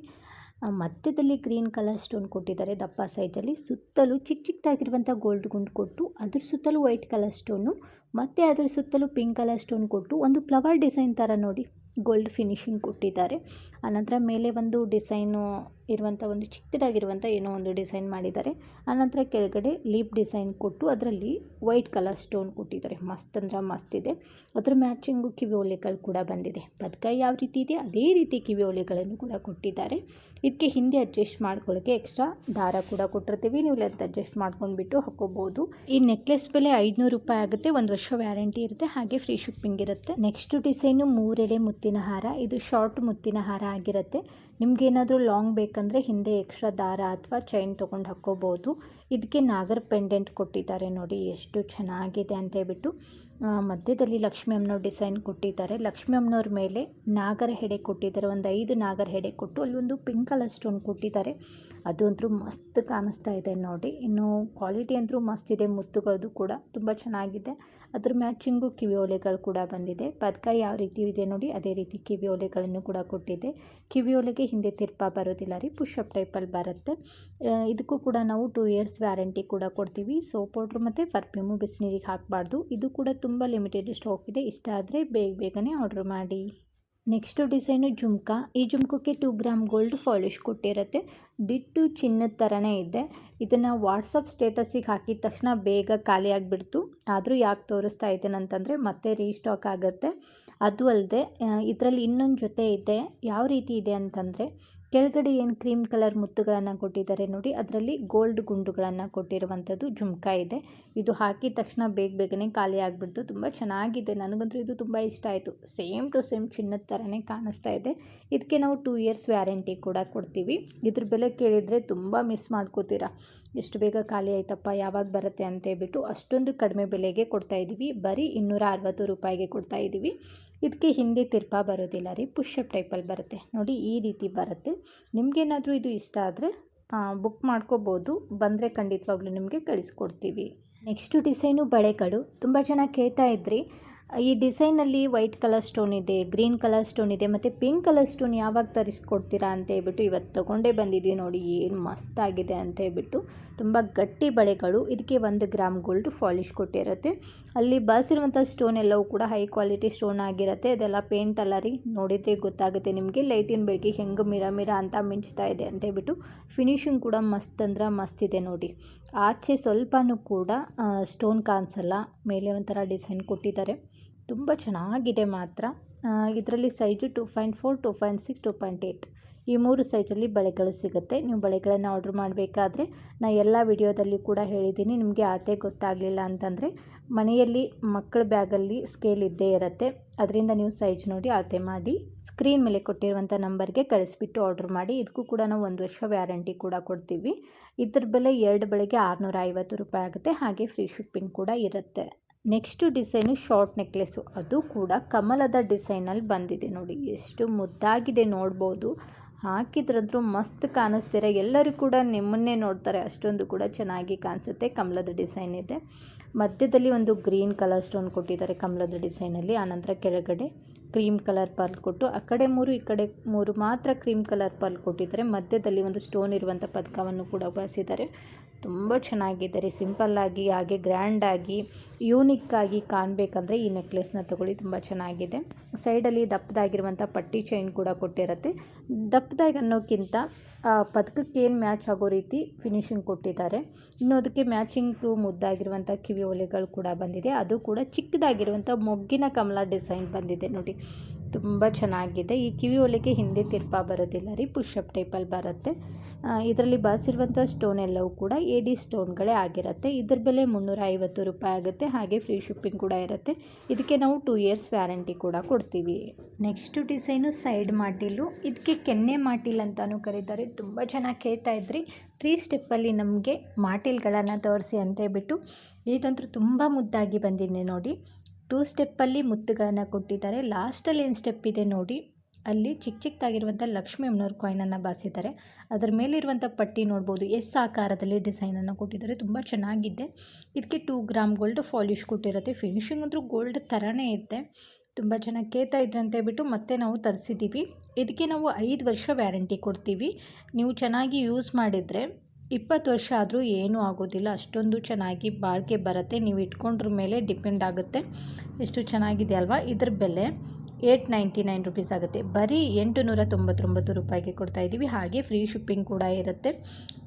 ಮಧ್ಯದಲ್ಲಿ ಗ್ರೀನ್ ಕಲರ್ ಸ್ಟೋನ್ ಕೊಟ್ಟಿದ್ದಾರೆ ದಪ್ಪ ಸೈಜಲ್ಲಿ. ಸುತ್ತಲೂ ಚಿಕ್ಕದಾಗಿರುವಂಥ ಗೋಲ್ಡ್ ಗುಂಡು ಕೊಟ್ಟು, ಅದ್ರ ಸುತ್ತಲೂ ವೈಟ್ ಕಲರ್ ಸ್ಟೋನು, ಮತ್ತು ಅದ್ರ ಸುತ್ತಲೂ ಪಿಂಕ್ ಕಲರ್ ಸ್ಟೋನ್ ಕೊಟ್ಟು ಒಂದು ಫ್ಲವರ್ ಡಿಸೈನ್ ಥರ ನೋಡಿ ಗೋಲ್ಡ್ ಫಿನಿಶಿಂಗ್ ಕೊಟ್ಟಿದ್ದಾರೆ. ಆನಂತರ ಮೇಲೆ ಒಂದು ಡಿಸೈನು ಇರುವಂಥ ಒಂದು ಚಿಕ್ಕದಾಗಿರುವಂಥ ಏನೋ ಒಂದು ಡಿಸೈನ್ ಮಾಡಿದ್ದಾರೆ. ಆನಂತರ ಕೆಳಗಡೆ ಲೀಪ್ ಡಿಸೈನ್ ಕೊಟ್ಟು ಅದರಲ್ಲಿ ವೈಟ್ ಕಲರ್ ಸ್ಟೋನ್ ಕೊಟ್ಟಿದ್ದಾರೆ. ಮಸ್ತ್ ಅಂದ್ರೆ ಮಸ್ತ್ ಇದೆ. ಅದ್ರ ಮ್ಯಾಚಿಂಗು ಕಿವಿ ಓಲೆಗಳು ಕೂಡ ಬಂದಿದೆ. ಪದಕ ಯಾವ ರೀತಿ ಇದೆ ಅದೇ ರೀತಿ ಕಿವಿ ಓಲೆಗಳನ್ನು ಕೂಡ ಕೊಟ್ಟಿದ್ದಾರೆ. ಇದಕ್ಕೆ ಹಿಂದೆ ಅಡ್ಜಸ್ಟ್ ಮಾಡ್ಕೊಳ್ಳೋಕ್ಕೆ ಎಕ್ಸ್ಟ್ರಾ ದಾರ ಕೂಡ ಕೊಟ್ಟಿರ್ತೀವಿ. ನೀವು ಲೆಂತ್ ಅಡ್ಜಸ್ಟ್ ಮಾಡ್ಕೊಂಡ್ಬಿಟ್ಟು ಹಾಕೋಬೋದು. ಈ ನೆಕ್ಲೆಸ್ ಬೆಲೆ 500 ರೂಪಾಯಿ ಆಗುತ್ತೆ. 1 ವರ್ಷ ವ್ಯಾರಂಟಿ ಇರುತ್ತೆ. ಹಾಗೆ ಫ್ರೀ ಶಿಪ್ಪಿಂಗ್ ಇರುತ್ತೆ. ನೆಕ್ಸ್ಟ್ ಡಿಸೈನು 3 ಎಳೆ ಮುತ್ತಿನ ಹಾರ. ಇದು ಶಾರ್ಟ್ ಮುತ್ತಿನ ಹಾರ ಆಗಿರುತ್ತೆ. ನಿಮಗೇನಾದರೂ ಲಾಂಗ್ ಬೇಕಂದರೆ ಹಿಂದೆ ಎಕ್ಸ್ಟ್ರಾ ದಾರ ಅಥವಾ ಚೈನ್ ತೊಗೊಂಡು ಹಾಕ್ಕೋಬೋದು. ಇದಕ್ಕೆ ನಾಗರ ಪೆಂಡೆಂಟ್ ಕೊಟ್ಟಿದ್ದಾರೆ ನೋಡಿ, ಎಷ್ಟು ಚೆನ್ನಾಗಿದೆ ಅಂತ ಹೇಳ್ಬಿಟ್ಟು. ಮಧ್ಯದಲ್ಲಿ ಲಕ್ಷ್ಮೀ ಅಮ್ಮನವ್ರ ಡಿಸೈನ್ ಕೊಟ್ಟಿದ್ದಾರೆ. ಲಕ್ಷ್ಮೀ ಅಮ್ಮನವ್ರ ಮೇಲೆ ನಾಗರ ಹೆಡೆ ಕೊಟ್ಟಿದ್ದಾರೆ, ಒಂದು 5 ನಾಗರ ಹೆಡೆ ಕೊಟ್ಟು ಅಲ್ಲೊಂದು ಪಿಂಕ್ ಕಲರ್ ಸ್ಟೋನ್ ಕೊಟ್ಟಿದ್ದಾರೆ. ಅದು ಅಂತೂ ಮಸ್ತ್ ಕಾಣಿಸ್ತಾ ಇದೆ ನೋಡಿ. ಇನ್ನು ಕ್ವಾಲಿಟಿ ಅಂತೂ ಮಸ್ತ್ ಇದೆ, ಮುತ್ತುಗಳದ್ದು ಕೂಡ ತುಂಬ ಚೆನ್ನಾಗಿದೆ. ಅದ್ರ ಮ್ಯಾಚಿಂಗು ಕಿವಿ ಓಲೆಗಳು ಕೂಡ ಬಂದಿದೆ. ಪದಕ ಯಾವ ರೀತಿ ಇದೆ ನೋಡಿ ಅದೇ ರೀತಿ ಕಿವಿ ಓಲೆಗಳನ್ನು ಕೂಡ ಕೊಟ್ಟಿದೆ. ಕಿವಿ ಓಲೆಗೆ ಹಿಂದೆ ತಿರ್ಪ ಬರೋದಿಲ್ಲ ರೀ, ಪುಷಪ್ ಟೈಪಲ್ಲಿ ಬರುತ್ತೆ. ಇದಕ್ಕೂ ಕೂಡ ನಾವು 2 ಇಯರ್ಸ್ ವ್ಯಾರಂಟಿ ಕೂಡ ಕೊಡ್ತೀವಿ. ಸೋಪ್ ಪೌಡ್ರ್ ಮತ್ತು ಪರ್ಫ್ಯೂಮು ಬಿಸಿನೀರಿಗೆ ಹಾಕಬಾರ್ದು. ಇದು ಕೂಡ ತುಂಬ ಲಿಮಿಟೆಡ್ ಸ್ಟಾಕ್ ಇದೆ. ಇಷ್ಟ ಆದರೆ ಬೇಗನೆ ಆರ್ಡ್ರ್ ಮಾಡಿ. Next design jhumka. ಈ ಜುಮ್ಕಕ್ಕೆ 2 ಗ್ರಾಮ್ ಗೋಲ್ಡ್ ಪಾಲಿಶ್ ಕೊಟ್ಟಿರುತ್ತೆ. ದಿಟ್ಟು ಚಿನ್ನದ ಥರನೇ ಇದೆ. ಇದನ್ನು ವಾಟ್ಸಪ್ ಸ್ಟೇಟಸಿಗೆ ಹಾಕಿದ ತಕ್ಷಣ ಬೇಗ ಖಾಲಿ ಆಗಿಬಿಡ್ತು. ಆದರೂ ಯಾಕೆ ತೋರಿಸ್ತಾ ಇದ್ದೇನೆ ಅಂತಂದರೆ ಮತ್ತೆ ರೀಸ್ಟಾಕ್ ಆಗುತ್ತೆ. ಅದು ಅಲ್ಲದೆ ಇದರಲ್ಲಿ ಇನ್ನೊಂದು ಜೊತೆ ಇದೆ. ಯಾವ ರೀತಿ ಇದೆ ಅಂತಂದರೆ ಕೆಳಗಡೆ ಏನು ಕ್ರೀಮ್ ಕಲರ್ ಮುತ್ತುಗಳನ್ನು ಕೊಟ್ಟಿದ್ದಾರೆ ನೋಡಿ, ಅದರಲ್ಲಿ ಗೋಲ್ಡ್ ಗುಂಡುಗಳನ್ನು ಕೊಟ್ಟಿರುವಂಥದ್ದು ಜುಮ್ಕಾ ಇದೆ. ಇದು ಹಾಕಿದ ತಕ್ಷಣ ಬೇಗನೆ ಖಾಲಿ ಆಗಿಬಿಡ್ತು. ತುಂಬ ಚೆನ್ನಾಗಿದೆ, ನನಗಂತೂ ಇದು ತುಂಬ ಇಷ್ಟ ಆಯಿತು. ಸೇಮ್ ಟು ಸೇಮ್ ಚಿನ್ನದ ಥರನೇ ಕಾಣಿಸ್ತಾ ಇದೆ. ಇದಕ್ಕೆ ನಾವು 2 ಇಯರ್ಸ್ ವ್ಯಾರಂಟಿ ಕೂಡ ಕೊಡ್ತೀವಿ. ಇದ್ರ ಬೆಲೆ ಕೇಳಿದರೆ ತುಂಬ ಮಿಸ್ ಮಾಡ್ಕೋತೀರಾ. ಎಷ್ಟು ಬೇಗ ಖಾಲಿ ಆಯ್ತಪ್ಪ, ಯಾವಾಗ ಬರುತ್ತೆ ಅಂತ ಹೇಳ್ಬಿಟ್ಟು ಅಷ್ಟೊಂದು ಕಡಿಮೆ ಬೆಲೆಗೆ ಕೊಡ್ತಾಯಿದ್ದೀವಿ. ಬರೀ 260 ರೂಪಾಯಿಗೆ ಕೊಡ್ತಾಯಿದ್ದೀವಿ. ಇದಕ್ಕೆ ಹಿಂದೆ ತಿರ್ಪ ಬರೋದಿಲ್ಲ ರೀ, ಪುಷಪ್ ಟೈಪಲ್ಲಿ ಬರುತ್ತೆ ನೋಡಿ, ಈ ರೀತಿ ಬರುತ್ತೆ. ನಿಮಗೇನಾದರೂ ಇದು ಇಷ್ಟ ಆದರೆ ಬುಕ್ ಮಾಡ್ಕೋಬೋದು. ಬಂದರೆ ಖಂಡಿತವಾಗ್ಲೂ ನಿಮಗೆ ಕಳಿಸ್ಕೊಡ್ತೀವಿ. ನೆಕ್ಸ್ಟು ಡಿಸೈನು ಬಳೆಗಳು. ತುಂಬ ಜನ ಕೇಳ್ತಾ ಇದ್ರಿ, ಈ ಡಿಸೈನಲ್ಲಿ ವೈಟ್ ಕಲರ್ ಸ್ಟೋನ್ ಇದೆ, ಗ್ರೀನ್ ಕಲರ್ ಸ್ಟೋನ್ ಇದೆ, ಮತ್ತು ಪಿಂಕ್ ಕಲರ್ ಸ್ಟೋನ್ ಯಾವಾಗ ತರಿಸ್ಕೊಡ್ತೀರಾ ಅಂತ ಹೇಳ್ಬಿಟ್ಟು ಇವತ್ತು ತೊಗೊಂಡೇ ಬಂದಿದ್ದೀವಿ ನೋಡಿ, ಏನು ಮಸ್ತಾಗಿದೆ ಅಂತ ಹೇಳ್ಬಿಟ್ಟು. ತುಂಬ ಗಟ್ಟಿ ಬಳೆಗಳು. ಇದಕ್ಕೆ 1 ಗ್ರಾಮ್ ಗೋಲ್ಡ್ ಪಾಲಿಶ್ ಕೊಟ್ಟಿರುತ್ತೆ. ಅಲ್ಲಿ ಬಳಸಿರುವಂಥ ಸ್ಟೋನ್ ಎಲ್ಲವೂ ಕೂಡ ಹೈ ಕ್ವಾಲಿಟಿ ಸ್ಟೋನ್ ಆಗಿರುತ್ತೆ. ಅದೆಲ್ಲ ಪೇಂಟ್ ಅಲ್ಲ ರೀ, ನೋಡಿದರೆ ಗೊತ್ತಾಗುತ್ತೆ ನಿಮಗೆ. ಲೈಟಿನ ಬೆಳಕಿಗೆ ಹೆಂಗೆ ಮಿರ ಅಂತ ಮಿಂಚ್ತಾ ಇದೆ ಅಂತ ಹೇಳ್ಬಿಟ್ಟು. ಫಿನಿಶಿಂಗ್ ಕೂಡ ಮಸ್ತ್ ಅಂದ್ರೆ ಮಸ್ತ್ ಇದೆ ನೋಡಿ. ಆಚೆ ಸ್ವಲ್ಪನೂ ಕೂಡ ಸ್ಟೋನ್ ಕಾಣಿಸಲ್ಲ. ಮೇಲೆ ಒಂಥರ ಡಿಸೈನ್ ಕೊಟ್ಟಿದ್ದಾರೆ, ತುಂಬ ಚೆನ್ನಾಗಿದೆ ಮಾತ್ರ. ಇದರಲ್ಲಿ ಸೈಜು 2.4, 2.6, 2.8 ಈ 3 ಸೈಜಲ್ಲಿ ಬಳೆಗಳು ಸಿಗುತ್ತೆ. ನೀವು ಬಳೆಗಳನ್ನು ಆರ್ಡ್ರ್ ಮಾಡಬೇಕಾದ್ರೆ ನಾನು ಎಲ್ಲ ವಿಡಿಯೋದಲ್ಲಿ ಕೂಡ ಹೇಳಿದ್ದೀನಿ. ನಿಮಗೆ ಅಳತೆ ಗೊತ್ತಾಗಲಿಲ್ಲ ಅಂತಂದರೆ ಮನೆಯಲ್ಲಿ ಮಕ್ಕಳ ಬ್ಯಾಗಲ್ಲಿ ಸ್ಕೇಲ್ ಇದ್ದೇ ಇರುತ್ತೆ, ಅದರಿಂದ ನೀವು ಸೈಜ್ ನೋಡಿ ಅಳತೆ ಮಾಡಿ ಸ್ಕ್ರೀನ್ ಮೇಲೆ ಕೊಟ್ಟಿರುವಂಥ ನಂಬರ್ಗೆ ಕಳಿಸ್ಬಿಟ್ಟು ಆರ್ಡ್ರ್ ಮಾಡಿ. ಇದಕ್ಕೂ ಕೂಡ ನಾವು 1 ವರ್ಷ ವ್ಯಾರಂಟಿ ಕೂಡ ಕೊಡ್ತೀವಿ. ಇದ್ರ ಬೆಲೆ 2 ಬಳೆಗೆ 650 ರೂಪಾಯಿ ಆಗುತ್ತೆ. ಹಾಗೆ ಫ್ರೀ ಶಿಪ್ಪಿಂಗ್ ಕೂಡ ಇರುತ್ತೆ. Next design short necklace. ಅದು ಕೂಡ ಕಮಲದ ಡಿಸೈನಲ್ಲಿ ಬಂದಿದೆ ನೋಡಿ, ಎಷ್ಟು ಮುದ್ದಾಗಿದೆ ನೋಡ್ಬೋದು. ಹಾಕಿದ್ರಂತೂ ಮಸ್ತ್ ಕಾಣಿಸ್ತೀರ, ಎಲ್ಲರೂ ಕೂಡ ನಿಮ್ಮನ್ನೇ ನೋಡ್ತಾರೆ, ಅಷ್ಟೊಂದು ಕೂಡ ಚೆನ್ನಾಗಿ ಕಾಣಿಸುತ್ತೆ. ಕಮಲದ ಡಿಸೈನ್ ಇದೆ. ಮಧ್ಯದಲ್ಲಿ ಒಂದು ಗ್ರೀನ್ ಕಲರ್ ಸ್ಟೋನ್ ಕೊಟ್ಟಿದ್ದಾರೆ ಕಮಲದ ಡಿಸೈನಲ್ಲಿ. ಆನಂತರ ಕೆಳಗಡೆ ಕ್ರೀಮ್ ಕಲರ್ ಪರ್ಲ್ ಕೊಟ್ಟು, ಆ ಕಡೆ 3 ಈ ಕಡೆ 3 ಮಾತ್ರ ಕ್ರೀಮ್ ಕಲರ್ ಪರ್ಲ್ ಕೊಟ್ಟಿದ್ದಾರೆ. ಮಧ್ಯದಲ್ಲಿ ಒಂದು ಸ್ಟೋನ್ ಇರುವಂಥ ಪದಕವನ್ನು ಕೂಡ ಬಳಸಿದ್ದಾರೆ. ತುಂಬ ಚೆನ್ನಾಗಿದೆ ರೀ. ಸಿಂಪಲ್ಲಾಗಿ ಹಾಗೆ ಗ್ರ್ಯಾಂಡಾಗಿ ಯೂನಿಕ್ಕಾಗಿ ಕಾಣಬೇಕಂದ್ರೆ ಈ ನೆಕ್ಲೆಸ್ನ ತೊಗೊಳ್ಳಿ, ತುಂಬ ಚೆನ್ನಾಗಿದೆ. ಸೈಡಲ್ಲಿ ದಪ್ಪದಾಗಿರುವಂಥ ಪಟ್ಟಿ ಚೈನ್ ಕೂಡ ಕೊಟ್ಟಿರುತ್ತೆ. ದಪ್ಪದಾಗಿ ಅನ್ನೋಕ್ಕಿಂತ ಪದಕಕ್ಕೆ ಏನು ಮ್ಯಾಚ್ ಆಗೋ ರೀತಿ ಫಿನಿಶಿಂಗ್ ಕೊಟ್ಟಿದ್ದಾರೆ. ಇನ್ನು ಅದಕ್ಕೆ ಮ್ಯಾಚಿಂಗು ಮುದ್ದಾಗಿರುವಂಥ ಕಿವಿ ಓಲೆಗಳು ಕೂಡ ಬಂದಿದೆ. ಅದು ಕೂಡ ಚಿಕ್ಕದಾಗಿರುವಂಥ ಮೊಗ್ಗಿನ ಕಮಲ ಡಿಸೈನ್ ಬಂದಿದೆ ನೋಡಿ, ತುಂಬ ಚೆನ್ನಾಗಿದೆ. ಈ ಕಿವಿ ಓಲೆಗೆ ಹಿಂದೆ ತಿರ್ಪ ಬರೋದಿಲ್ಲ ರೀ, ಪುಷಪ್ ಟೈಪಲ್ಲಿ ಬರುತ್ತೆ. ಇದರಲ್ಲಿ ಬಳಸಿರುವಂಥ ಸ್ಟೋನ್ ಎಲ್ಲವೂ ಕೂಡ AD ಸ್ಟೋನ್ಗಳೇ ಆಗಿರುತ್ತೆ. ಇದ್ರ ಬೆಲೆ 350 ರೂಪಾಯಿ ಆಗುತ್ತೆ. ಹಾಗೆ ಫ್ರೀ ಶಿಪ್ಪಿಂಗ್ ಕೂಡ ಇರುತ್ತೆ. ಇದಕ್ಕೆ ನಾವು 2 ಇಯರ್ಸ್ ವ್ಯಾರಂಟಿ ಕೂಡ ಕೊಡ್ತೀವಿ. ನೆಕ್ಸ್ಟು ಡಿಸೈನು ಸೈಡ್ ಮಾಟಿಲು. ಇದಕ್ಕೆ ಕೆನ್ನೆ ಮಾಟಿಲ್ ಅಂತಲೂ ಕರೀತಾರೆ. ತುಂಬ ಚೆನ್ನಾಗಿ ಕೇಳ್ತಾ ಇದ್ರಿ 3 ಸ್ಟೆಪ್ಪಲ್ಲಿ ನಮಗೆ ಮಾಟಿಲ್ಗಳನ್ನು ತೋರಿಸಿ ಅಂತ ಹೇಳ್ಬಿಟ್ಟು. ಇದಂತೂ ತುಂಬ ಮುದ್ದಾಗಿ ಬಂದಿದೆ ನೋಡಿ. 2 ಸ್ಟೆಪ್ಪಲ್ಲಿ ಮುತ್ತುಗಳನ್ನು ಕೊಟ್ಟಿದ್ದಾರೆ. ಲಾಸ್ಟಲ್ಲಿ ಏನು ಸ್ಟೆಪ್ ಇದೆ ನೋಡಿ, ಅಲ್ಲಿ ಚಿಕ್ಕದಾಗಿರುವಂಥ ಲಕ್ಷ್ಮೀ ಅಮ್ಮನವ್ರ ಕಾಯಿನನ್ನು ಬಾಸಿದ್ದಾರೆ. ಅದರ ಮೇಲಿರುವಂಥ ಪಟ್ಟಿ ನೋಡ್ಬೋದು, S ಆಕಾರದಲ್ಲಿ ಡಿಸೈನನ್ನು ಕೊಟ್ಟಿದ್ದಾರೆ. ತುಂಬ ಚೆನ್ನಾಗಿದೆ. ಇದಕ್ಕೆ 2 ಗ್ರಾಮ್ ಗೋಲ್ಡ್ ಪಾಲಿಶ್ ಕೊಟ್ಟಿರುತ್ತೆ. ಫಿನಿಶಿಂಗ್ ಅಂದರೂ ಗೋಲ್ಡ್ ಥರನೇ ಇದೆ. ತುಂಬ ಚೆನ್ನಾಗಿ ಕೇಳ್ತಾ ಇದ್ರೆ ಅಂತ ಹೇಳ್ಬಿಟ್ಟು ಮತ್ತೆ ನಾವು ತರಿಸಿದ್ದೀವಿ. ಇದಕ್ಕೆ ನಾವು 5 ವರ್ಷ ವ್ಯಾರಂಟಿ ಕೊಡ್ತೀವಿ. ನೀವು ಚೆನ್ನಾಗಿ ಯೂಸ್ ಮಾಡಿದರೆ 20 ವರ್ಷ ಆದರೂ ಏನೂ ಆಗೋದಿಲ್ಲ, ಅಷ್ಟೊಂದು ಚೆನ್ನಾಗಿ ಬಾಳಿಕೆ ಬರುತ್ತೆ. ನೀವು ಇಟ್ಕೊಂಡ್ರ ಮೇಲೆ ಡಿಪೆಂಡ್ ಆಗುತ್ತೆ. ಎಷ್ಟು ಚೆನ್ನಾಗಿದೆ ಅಲ್ವಾ. ಇದ್ರ ಬೆಲೆ 899 ರುಪೀಸ್ ಆಗುತ್ತೆ. ಬರೀ 899 ರೂಪಾಯಿಗೆ ಕೊಡ್ತಾಯಿದ್ದೀವಿ. ಹಾಗೆ ಫ್ರೀ ಶಿಪ್ಪಿಂಗ್ ಕೂಡ ಇರುತ್ತೆ.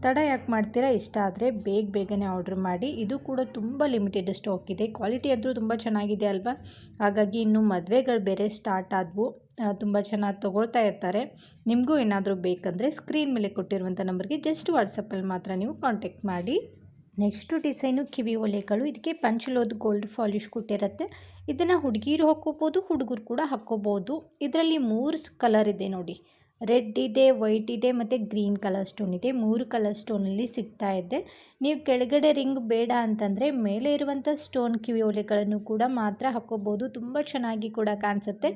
ತಡ ಯಾಕೆ ಮಾಡ್ತೀರಾ, ಇಷ್ಟ ಆದರೆ ಬೇಗನೆ ಆರ್ಡ್ರ್ ಮಾಡಿ. ಇದು ಕೂಡ ತುಂಬ ಲಿಮಿಟೆಡ್ ಸ್ಟಾಕ್ ಇದೆ. ಕ್ವಾಲಿಟಿ ಅಂದರೂ ತುಂಬ ಚೆನ್ನಾಗಿದೆ ಅಲ್ವಾ. ಹಾಗಾಗಿ ಇನ್ನು ಮದುವೆಗಳು ಬೇರೆ ಸ್ಟಾರ್ಟ್ ಆದವು, ತುಂಬ ಚೆನ್ನಾಗಿ ತೊಗೊಳ್ತಾ ಇರ್ತಾರೆ. ನಿಮಗೂ ಏನಾದರೂ ಬೇಕಂದರೆ ಸ್ಕ್ರೀನ್ ಮೇಲೆ ಕೊಟ್ಟಿರುವಂಥ ನಂಬರ್ಗೆ ಜಸ್ಟ್ ವಾಟ್ಸಪ್ಪಲ್ಲಿ ಮಾತ್ರ ನೀವು ಕಾಂಟ್ಯಾಕ್ಟ್ ಮಾಡಿ. ನೆಕ್ಸ್ಟು ಡಿಸೈನು ಕಿವಿ ಓಲೆಗಳು. ಇದಕ್ಕೆ ಪಂಚಲೋದ್ ಗೋಲ್ಡ್ ಪಾಲಿಶ್ ಕೊಟ್ಟಿರುತ್ತೆ. ಇದನ್ನು ಹುಡುಗಿರು ಹಾಕ್ಕೋಬೋದು, ಹುಡುಗರು ಕೂಡ ಹಾಕ್ಕೋಬೋದು. ಇದರಲ್ಲಿ 3 ಕಲರ್ ಇದೆ ನೋಡಿ. ರೆಡ್ ಇದೆ, ವೈಟ್ ಇದೆ ಮತ್ತು ಗ್ರೀನ್ ಕಲರ್ ಸ್ಟೋನ್ ಇದೆ. 3 ಕಲರ್ ಸ್ಟೋನಲ್ಲಿ ಸಿಗ್ತಾ ಇದೆ. ನೀವು ಕೆಳಗಡೆ ರಿಂಗ್ ಬೇಡ ಅಂತಂದರೆ ಮೇಲೆ ಇರುವಂಥ ಸ್ಟೋನ್ ಕಿವಿ ಓಲೆಗಳನ್ನು ಕೂಡ ಮಾತ್ರ ಹಾಕ್ಕೋಬೋದು. ತುಂಬ ಚೆನ್ನಾಗಿ ಕೂಡ ಕಾಣಿಸುತ್ತೆ.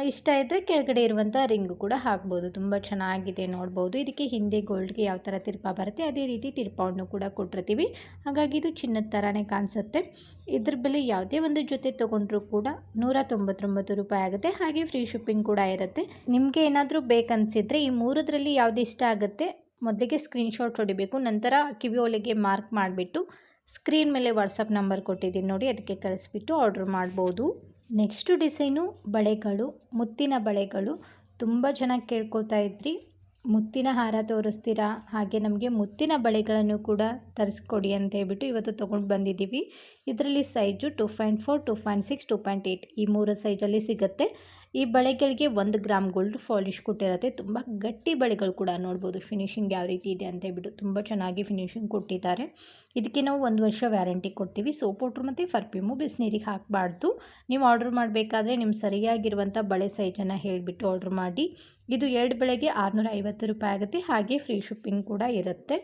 ಇಷ್ಟ ಇದ್ದರೆ ಕೆಳಗಡೆ ಇರುವಂಥ ರಿಂಗ್ ಕೂಡ ಹಾಕ್ಬೋದು. ತುಂಬ ಚೆನ್ನಾಗಿದೆ ನೋಡ್ಬೋದು. ಇದಕ್ಕೆ ಹಿಂದೆ ಗೋಲ್ಡ್ಗೆ ಯಾವ ಥರ ತಿರ್ಪಾ ಬರುತ್ತೆ ಅದೇ ರೀತಿ ತಿರ್ಪವನ್ನು ಕೂಡ ಕೊಟ್ಟಿರ್ತೀವಿ. ಹಾಗಾಗಿ ಇದು ಚಿನ್ನದ ಥರನೇ ಕಾಣಿಸುತ್ತೆ. ಇದ್ರ ಬೆಲೆ ಯಾವುದೇ ಒಂದು ಜೊತೆ ತೊಗೊಂಡ್ರೂ ಕೂಡ 199 ರೂಪಾಯಿ ಆಗುತ್ತೆ. ಹಾಗೆ ಫ್ರೀ ಶಿಪ್ಪಿಂಗ್ ಕೂಡ ಇರುತ್ತೆ. ನಿಮಗೆ ಏನಾದರೂ ಬೇಕನ್ಸಿದ್ರೆ ಈ 3ರಲ್ಲಿ ಯಾವುದು ಇಷ್ಟ ಆಗುತ್ತೆ ಮೊದಲಿಗೆ ಸ್ಕ್ರೀನ್ಶಾಟ್ ಹೊಡಿಬೇಕು. ನಂತರ ಕಿವಿ ಓಲೆಗೆ ಮಾರ್ಕ್ ಮಾಡಿಬಿಟ್ಟು ಸ್ಕ್ರೀನ್ ಮೇಲೆ ವಾಟ್ಸಪ್ ನಂಬರ್ ಕೊಟ್ಟಿದ್ದೀನಿ ನೋಡಿ, ಅದಕ್ಕೆ ಕಳಿಸ್ಬಿಟ್ಟು ಆರ್ಡ್ರ್ ಮಾಡ್ಬೋದು. ನೆಕ್ಸ್ಟು ಡಿಸೈನು ಬಳೆಗಳು, ಮುತ್ತಿನ ಬಳೆಗಳು. ತುಂಬ ಚೆನ್ನಾಗಿ ಕೇಳ್ಕೊತಾ ಇದ್ರಿ, ಮುತ್ತಿನ ಹಾರ ತೋರಿಸ್ತೀರಾ, ಹಾಗೆ ನಮಗೆ ಮುತ್ತಿನ ಬಳೆಗಳನ್ನು ಕೂಡ ತರಿಸ್ಕೊಡಿ ಅಂತ ಹೇಳ್ಬಿಟ್ಟು ಇವತ್ತು ತೊಗೊಂಡು ಬಂದಿದ್ದೀವಿ. ಇದರಲ್ಲಿ ಸೈಜು 2.4, 2.6, 2.8 ಈ 3 ಸೈಜಲ್ಲಿ ಸಿಗುತ್ತೆ. ಈ ಬಳೆಗಳಿಗೆ 1 ಗ್ರಾಮ್ ಗೋಲ್ಡ್ ಪಾಲಿಶ್ ಕೊಟ್ಟಿರುತ್ತೆ. ತುಂಬ ಗಟ್ಟಿ ಬಳೆಗಳು ಕೂಡ ನೋಡ್ಬೋದು ಫಿನಿಶಿಂಗ್ ಯಾವ ರೀತಿ ಇದೆ ಅಂತ ಹೇಳ್ಬಿಟ್ಟು ತುಂಬ ಚೆನ್ನಾಗಿ ಫಿನಿಶಿಂಗ್ ಕೊಟ್ಟಿದ್ದಾರೆ. ಇದಕ್ಕೆ ನಾವು 1 ವರ್ಷ ವ್ಯಾರಂಟಿ ಕೊಡ್ತೀವಿ. ಸೋಪ್ ಪೌಡ್ರ್ ಮತ್ತು ಪರ್ಫ್ಯೂಮು ಬಿಸಿನೀರಿಗೆ ಹಾಕಬಾರ್ದು. ನೀವು ಆರ್ಡ್ರ್ ಮಾಡಬೇಕಾದ್ರೆ ನಿಮ್ಮ ಸರಿಯಾಗಿರುವಂಥ ಬಳೆ ಸೈಜನ್ನು ಹೇಳಿಬಿಟ್ಟು ಆರ್ಡ್ರ್ ಮಾಡಿ. ಇದು 2 ಬಳೆಗೆ 650 ರೂಪಾಯಿ ಆಗುತ್ತೆ. ಹಾಗೆ ಫ್ರೀ ಶಿಪ್ಪಿಂಗ್ ಕೂಡ ಇರುತ್ತೆ.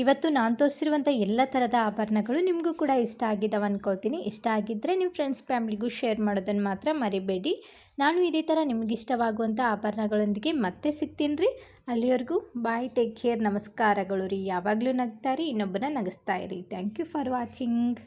ಇವತ್ತು ನಾನು ತೋರಿಸಿರುವಂಥ ಎಲ್ಲ ಥರದ ಆಭರಣಗಳು ನಿಮಗೂ ಕೂಡ ಇಷ್ಟ ಆಗಿದ್ದಾವೆ ಅಂದ್ಕೊಳ್ತೀನಿ. ಇಷ್ಟ ಆಗಿದ್ದರೆ ನಿಮ್ಮ ಫ್ರೆಂಡ್ಸ್ ಫ್ಯಾಮಿಲಿಗೂ ಶೇರ್ ಮಾಡೋದನ್ನು ಮಾತ್ರ ಮರಿಬೇಡಿ. ನಾನು ಇದೇ ಥರ ನಿಮಗಿಷ್ಟವಾಗುವಂಥ ಆಭರಣಗಳೊಂದಿಗೆ ಮತ್ತೆ ಸಿಗ್ತೀನಿ ರೀ. ಅಲ್ಲಿವರೆಗೂ ಬಾಯ್, ಟೇಕ್ ಕೇರ್, ನಮಸ್ಕಾರಗಳು ರೀ. ಯಾವಾಗಲೂ ನಗ್ತಾ ರೀ, ಇನ್ನೊಬ್ಬನ ನಗಿಸ್ತಾ ಇರಿ. Thank you for watching.